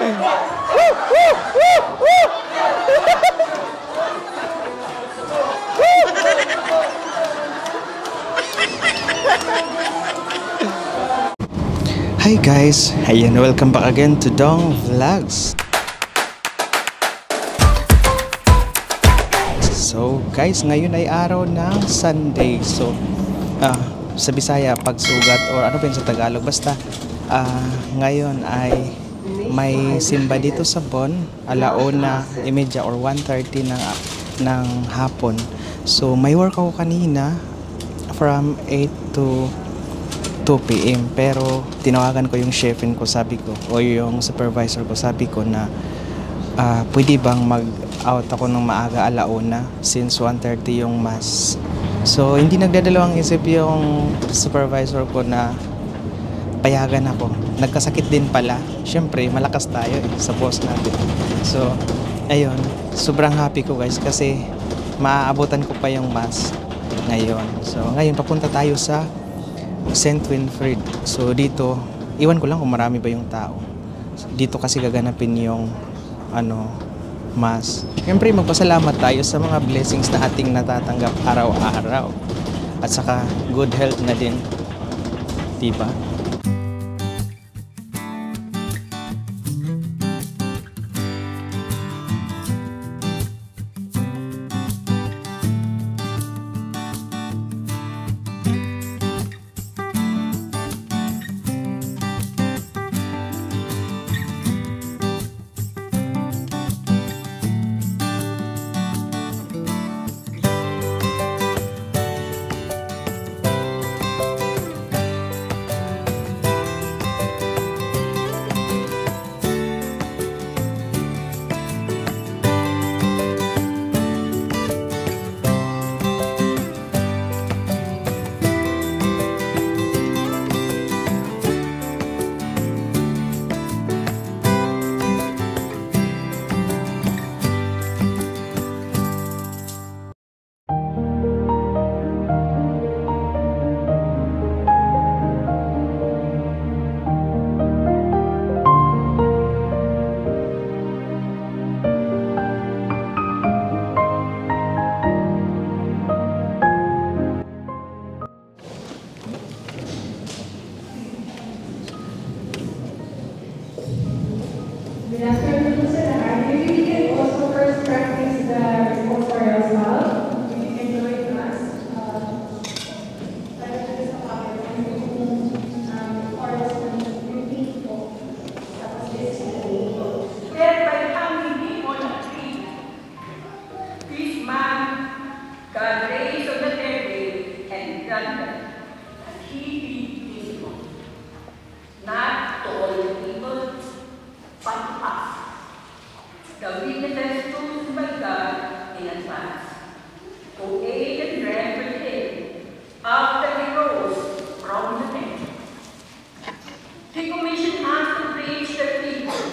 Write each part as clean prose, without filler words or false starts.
Hi guys, ayan, welcome back again to Dong Vlogs. So guys, ngayon ay araw ng Sunday. So sa Bisaya pagsugat or ano pa yun sa Tagalog, basta ngayon ay may simba dito sa Bon, 1:30 or 1:30 ng hapon. So may work ako kanina from 8 to 2 PM, pero tinawagan ko yung chefin ko, sabi ko, o yung supervisor ko, sabi ko na pwede bang mag-out ako ng maaga 1:00 since 1:30 yung mass. So hindi nagdadalawang isip yung supervisor ko na payagan ako. Nagkasakit din pala, syempre malakas tayo sa boss natin. So ayun, sobrang happy ko guys kasi maaabutan ko pa yung mass ngayon. So ngayon papunta tayo sa St. Winfred. So dito, iwan ko lang kung marami ba yung tao. Dito kasi gaganapin yung mass. Siyempre magpasalamat tayo sa mga blessings na ating natatanggap araw-araw. At saka good health na din. Diba? Good afternoon, sir. Maybe we can also first practice the repertoire as well. If you can join us. Led by hungry people at feet, this man, God raised on the dead and granted that he be peaceful, not to all the people, but to us, the witnesses chosen by God in advance, who ate and drank with him after he rose from the dead. He commissioned us to preach the people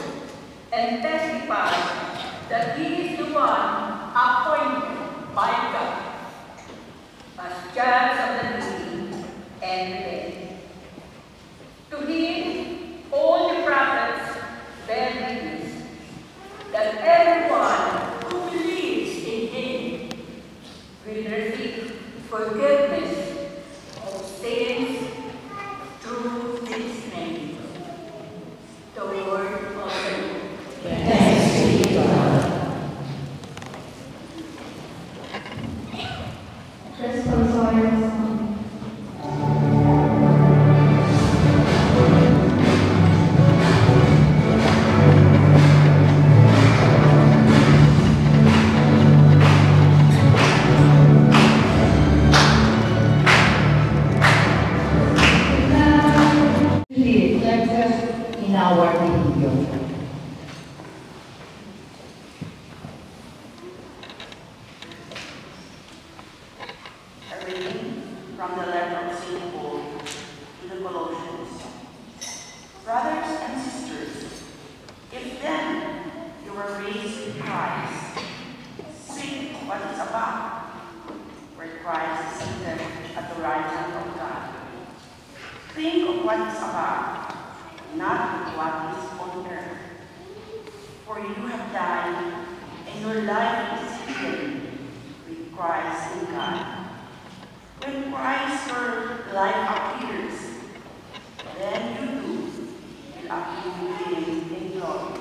and testify that he is the one appointed by God as judge of the living and the dead. To him, all the prophets bear witness that everyone who believes in him will receive forgiveness of sins through his name. The word of the Lord. Thanks be to God. Responsorial song. In our religion. A reading from the letter of St. Paul to the Colossians. Brothers and sisters, if then you were raised with Christ, seek what is above, where Christ is seated at the right hand of God. Think of what is above, not of what is on earth. For you have died, and your life is hidden with Christ in God. When Christ your life appears, then you too will appear with him in glory.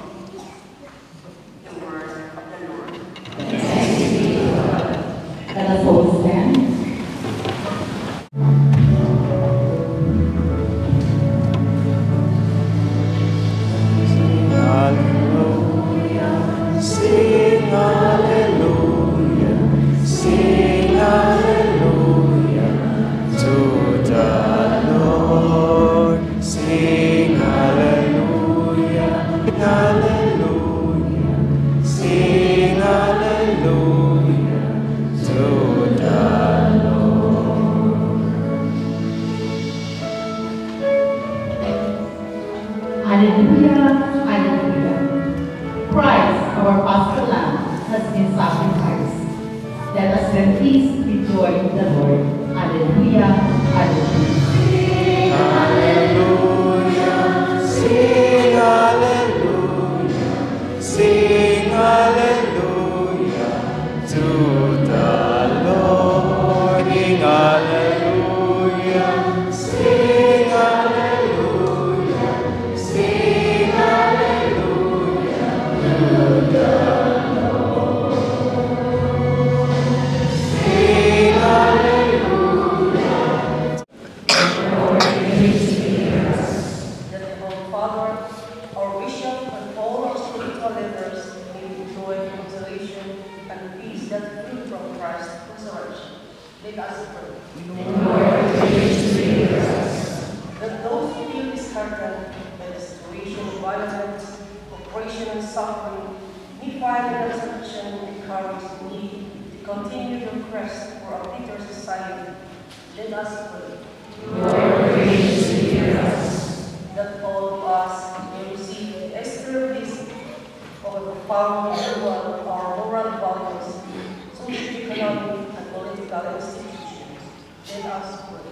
The word of the Lord. Let us all stand. Hallelujah, sing hallelujah, sing hallelujah to the Lord. Sing hallelujah, hallelujah, sing hallelujah to the Hallelujah, hallelujah. Christ, our Paschal Lamb, has been sacrificed. Let us then peace be joy in the Lord. Hallelujah, hallelujah. Hallelujah, sing hallelujah, sing hallelujah to the Lord. Sing hallelujah, sing hallelujah, sing hallelujah to the Lord. Sing hallelujah. That our Father, our Bishop, and all our spiritual leaders may enjoy consolation and peace that flow from Christ's resurrection. Let us pray. That those who feel disheartened by the situation of violence, oppression, and suffering may find the resurrection and courage needed to continue their quest for a better society. Let us pray. That all of us may receive the extra blessing of a profound renewal of our moral values, socio-economic and political institutions. Let us pray.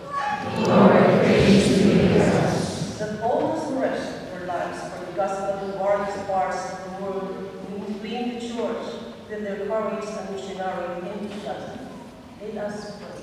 That all those who risk their lives for the gospel in various parts of the world may inflame the church with their courage and missionary enthusiasm. Let us pray.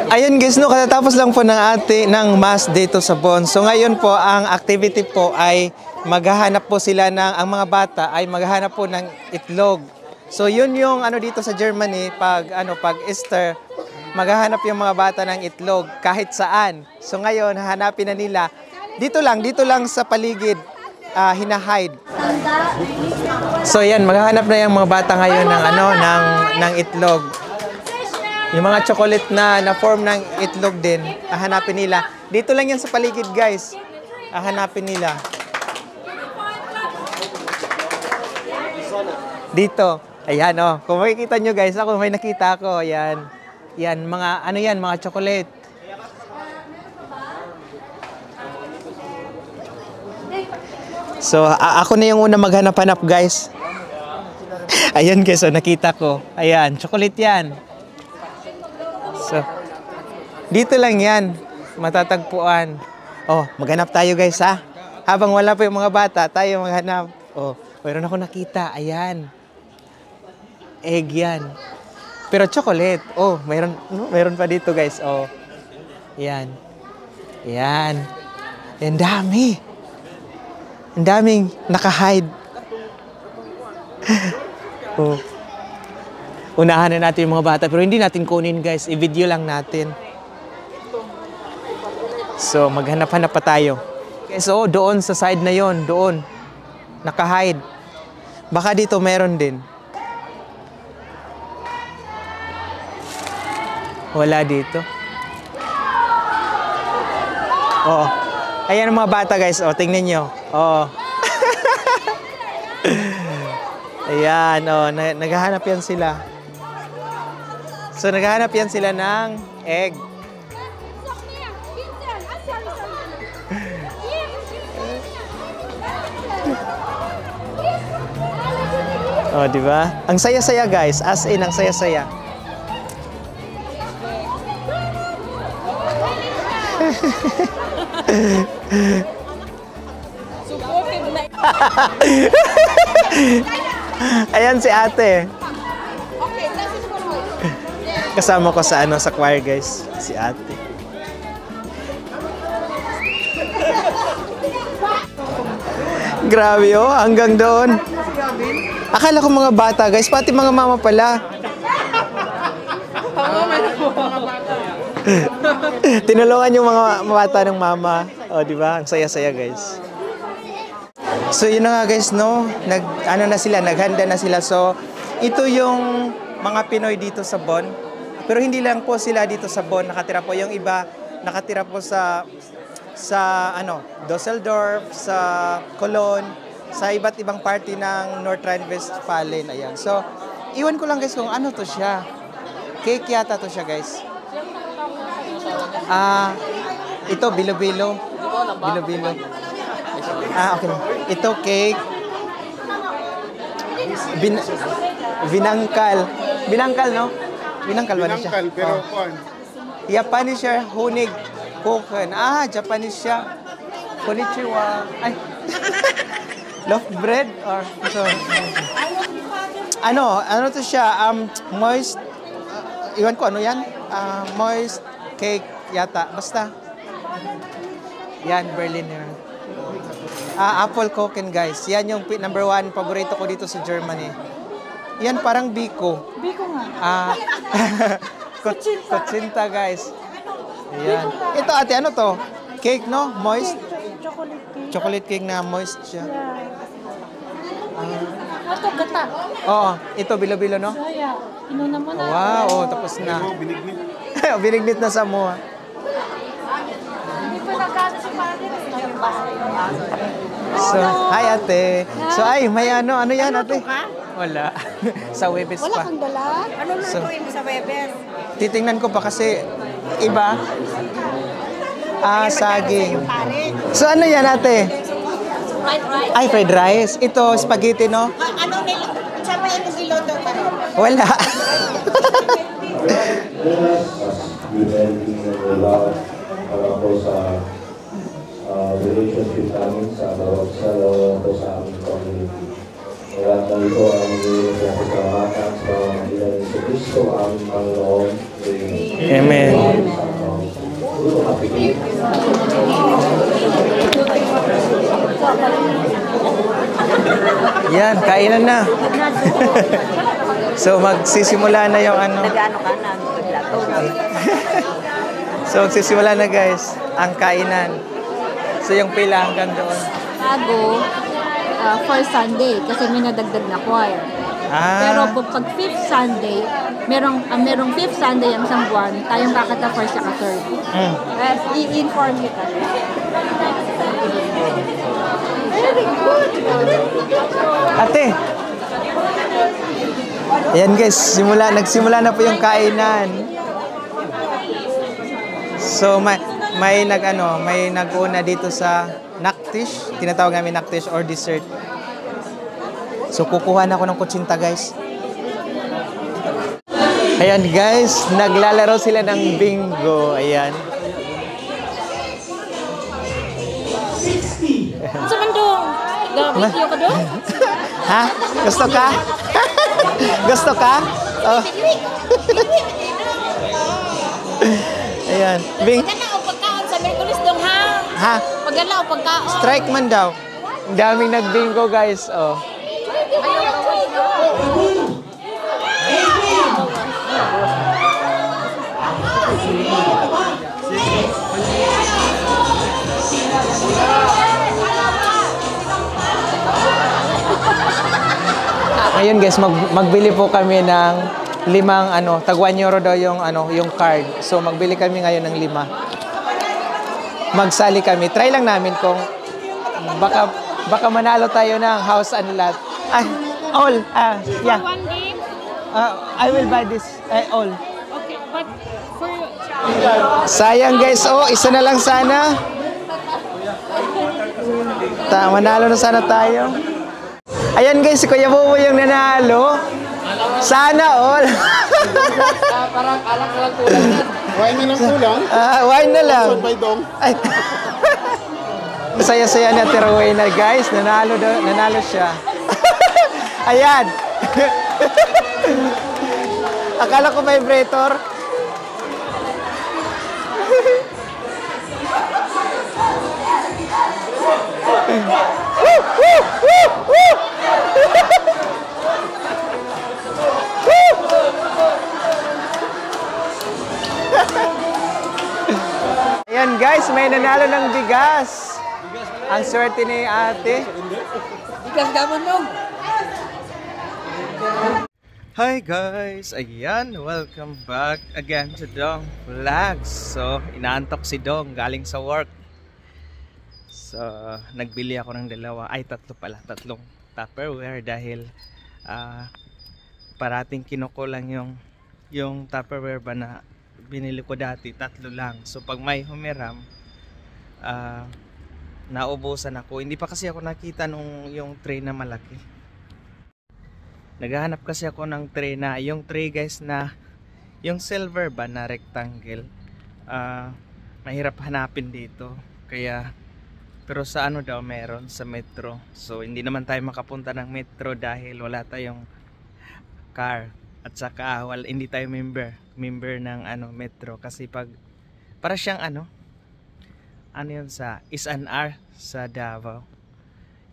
Ayun guys, no, katatapos lang po ng mass dito sa Bon. So ngayon po, ang activity po ay maghahanap po sila ang mga bata ay maghahanap po ng itlog. So yun yung dito sa Germany, pag Easter, maghahanap yung mga bata ng itlog kahit saan. So ngayon, hahanapin na nila. Dito lang sa paligid, hinahide. So yan, maghahanap na yung mga bata ngayon ng itlog. Yung mga chocolate na form ng itlog din, hahanapin nila. Dito lang yan sa paligid, guys. Hahanapin nila. Dito. Ayan, oh. Kung makikita nyo, guys, ako may nakita ako. Ayan. Yan, mga chocolate. So, ako na yung una maghanap-hanap, guys. Ayan, guys, so nakita ko. Ayan, chocolate yan. So, dito lang yan, matatagpuan. Oh, maghanap tayo guys ha. Habang wala pa yung mga bata, tayo maghanap. Oh, mayroon ako nakita, ayan. Egg yan. Pero chocolate. Oh, mayroon pa dito guys. Oh, yan. Yan. Yan, dami. Ang daming naka-hide. Oh. Unahan na natin yung mga bata, pero hindi natin kunin guys, i-video lang natin. So, maghanap-hanap pa tayo. Guys, oh, doon sa side na yon, doon. Naka-hide. Baka dito meron din. Wala dito. Oo. Ayan ang mga bata, guys. Oh, tingnan nyo. Oo. Ayan, oh, naghahanap yan sila. So, naghahanap yan sila ng egg. Oh, di ba? Ang saya-saya, guys. As in, ang saya-saya. Ayan si ate. Kasama ko sa sa choir, guys. Si ate. Grabe, oh, hanggang doon. Akala ko mga bata, guys, pati mga mama pala. Tinulungan yung mga bata ng mama. O, di ba? Ang saya-saya, guys. So, yun na nga, guys, no? Naghanda na sila. So, ito yung mga Pinoy dito sa Bonn. Pero hindi lang po sila dito sa Bonn nakatira po. Yung iba, nakatira po sa Düsseldorf, sa Cologne, sa iba't ibang party ng North Rhine-Westphalen. Ayan. So, iwan ko lang, guys, kung ano to siya. Cake yata to siya, guys. Ito, bilo-bilo. Bilo-bilo. Okay. Ito, cake. Binangkal. Binangkal, no? Binangkal ba na siya? Binangkal, pero Japanese siya, hunig. Koken. Japanese siya. Konnichiwa. Ay. Loaf bread? Or, ano to siya? Moist. Iwan ko, ano yan? Moist cake yata. Basta. Yan, Berliner. Apple Koken, guys. Yan yung number 1 paborito ko dito sa Germany. Yan parang biko. Biko nga. Kutsinta, guys. Ayan. Ito, ate, ano to? Cake, no? Moist? Chocolate cake. Chocolate cake na moist siya. Ito, gata. Oo. Ito, bilo-bilo, no? Kaya, inuna mo na. Wow, tapos na. binignit. Binignit na sa mua. Hindi pa nagkano si Padre. So, hi, ate. So, may ano yan, ate? Wala. Sa Webes Wala pa. kang dala? Ano na So, mo sa Weber? titingnan ko pa kasi iba. Saging. So, ano yan, ate? Fried rice. Ay, fried rice. Ito, spaghetti, no? Ano saan ba yung niloto pa rin? Wala. Unity and love para po sa relationship namin sa bawat salaw po sa aming community. Kaya ito ang nililito po sa matang sa ilan sa Kristo aming Panginoon. Amen. Yan, kainan na. So, magsisimula na yung ano. Nag-ano ka na, naglato. So, magsisimula na, guys, ang kainan. So, yung pila hanggang doon. Bago, first Sunday kasi may nadagdag na choir. Pero pag fifth Sunday, merong fifth Sunday ang isang buwan, tayong kakata first at third. I-inform kita. Very good! Ate! Ayan, guys, nagsimula na po yung kainan. So, may nag-una dito sa Naktish. Tinatawag namin Naktish or dessert. So, kukuha na ako ng kutsinta, guys. Ayan, guys. Naglalaro sila ng bingo. Ayan. Sa mandong, video ka doon? Ha? Gusto ka? Gusto ka? Oh. Ayan. Pagkala o pagkaon sa Merkulis dong ha? Ha? Pagkala o pagkaon. Strike man daw. Ang daming nagbingo, guys. Oh. Ayaw Ngayon guys, magbili po kami ng 5 tag 1 euro daw yung card. So magbili kami ngayon ng 5. Magsali kami. Try lang namin kung baka manalo tayo ng house and lot. All. Yeah. One game? I will buy this all. Okay, but for... Sayang guys, isa na lang sana. Manalo na sana tayo. Ayan guys, si Kuya Bubo yung nanalo. Sana all. Parang alak na lang kulang yan. Wine na lang kulang? Wine na lang. Sponsored by Dong. Ay. Saya-saya na Teraway na guys. Nanalo siya. Ayan. Akala ko vibrator. Ayan guys, may nanalo ng bigas. Ang swerte ni ate. Bigas gamon mo. Hi guys! Ayan, welcome back again to Dong Vlogs. So, inaantok si Dong galing sa work. So, nagbili ako ng tatlong Tupperware dahil parating kinukulang yung Tupperware ba na binili ko dati, 3 lang. So, pag may humiram, naubusan ako. Hindi pa kasi ako nakita yung tray na malaki. Naghahanap kasi ako ng tray na, yung tray guys na, yung silver ba na rectangle, mahirap hanapin dito. Kaya, pero sa daw meron, sa metro. So, hindi naman tayo makapunta ng metro dahil wala tayong car. At saka, hindi tayo member ng metro. Kasi para siyang yun sa Is&R sa Davao.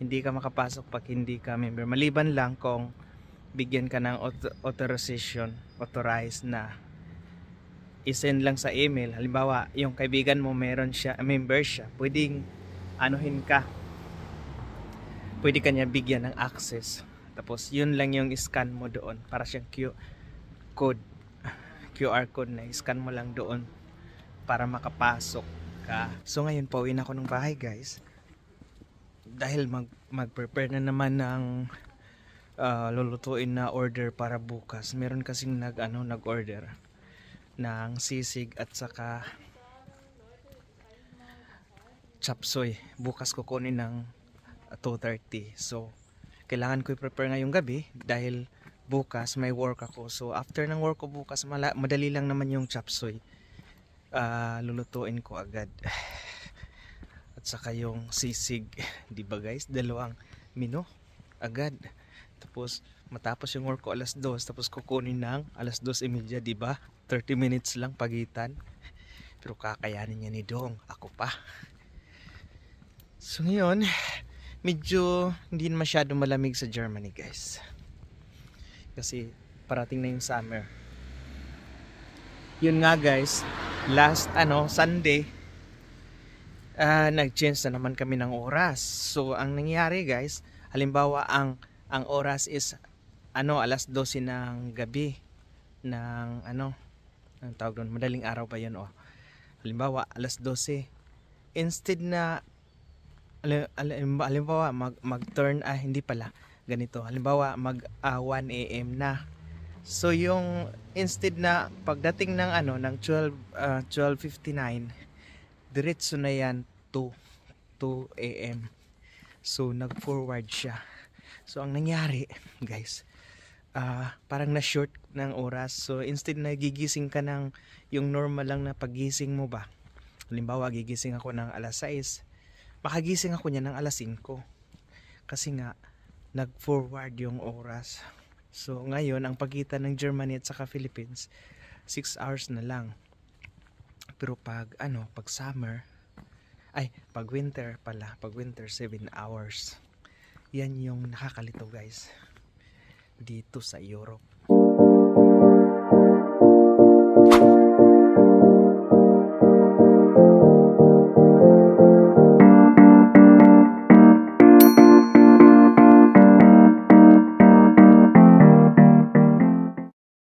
Hindi ka makapasok pag hindi ka member. Maliban lang kung bigyan ka ng authorized na isend lang sa email. Halimbawa, yung kaibigan mo meron siya, member siya, pwedeng pwede ka niya bigyan ng access. Tapos yun lang yung scan mo doon para siyang QR code na scan mo lang doon para makapasok ka. So ngayon pauwi na ako ng bahay guys. Dahil mag-prepare na naman ng lulutuin na order para bukas. Meron kasing nag-order ng sisig at saka chapsoy. Bukas kukunin ng 2:30. So kailangan ko i-prepare ngayong gabi dahil bukas may work ako. So after ng work ko bukas, madali lang naman yung chapsoy. Lulutuin ko agad. At saka yung sisig, 'di ba guys? 2 menu agad. Tapos matapos yung work ko 2:00, tapos kukunin ng 2:30, 'di ba? 30 minutes lang pagitan. Pero kakayanin niya ni Dong, ako pa. So ngayon, medyo hindi masyado malamig sa Germany, guys. Kasi parating na yung summer. Yun nga, guys. Last Sunday, nag-change na naman kami ng oras. So ang nangyari, guys, halimbawa ang oras is 12:00 ng gabi ng ang tawag doon, madaling araw pa yun halimbawa 12:00, instead na halimbawa mag-turn hindi pala ganito, halimbawa mag 1 AM na. So yung instead na pagdating ng ng 12:59, diretso na yan 2 AM. So nag-forward siya. So ang nangyari, guys, parang na-short ng oras. So instead na gigising ka ng yung normal lang na pagising mo ba, halimbawa gigising ako ng 6:00, makagising ako niya ng 5:00 kasi nga nag-forward yung oras. So ngayon ang pagitan ng Germany at saka Philippines 6 hours na lang. Pero pag summer, pag winter 7 hours. Yan yung nakakalito, guys, dito sa Europe.